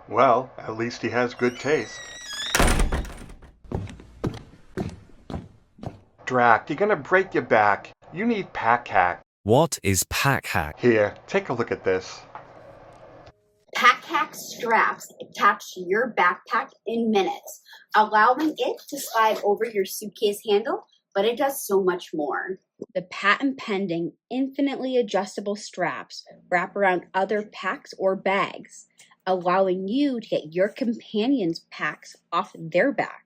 Well, at least he has good taste. Drac, you're gonna break your back. You need Pak Hak. What is Pak Hak? Here, take a look at this. Pak Hak straps attach to your backpack in minutes, allowing it to slide over your suitcase handle, but it does so much more. The patent-pending, infinitely adjustable straps wrap around other packs or bags, allowing you to get your companions' packs off their back.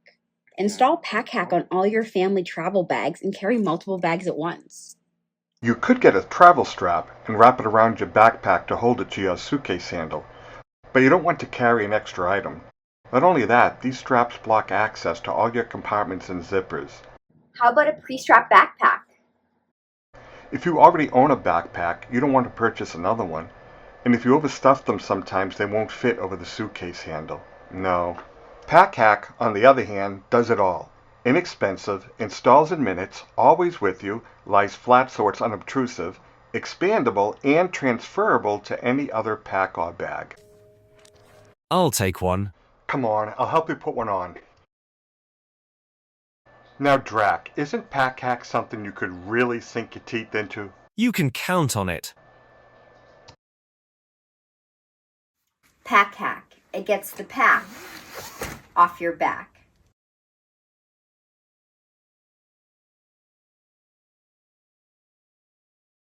Install Pak Hak on all your family travel bags and carry multiple bags at once. You could get a travel strap and wrap it around your backpack to hold it to your suitcase handle, but you don't want to carry an extra item. Not only that, these straps block access to all your compartments and zippers. How about a pre-strapped backpack? If you already own a backpack, you don't want to purchase another one. And if you overstuff them sometimes, they won't fit over the suitcase handle. No. Pak Hak, on the other hand, does it all. Inexpensive, installs in minutes, always with you, lies flat so it's unobtrusive, expandable, and transferable to any other pack or bag. I'll take one. Come on, I'll help you put one on. Now, Drac, isn't Pak Hak something you could really sink your teeth into? You can count on it. Pak Hak. It gets the pack off your back.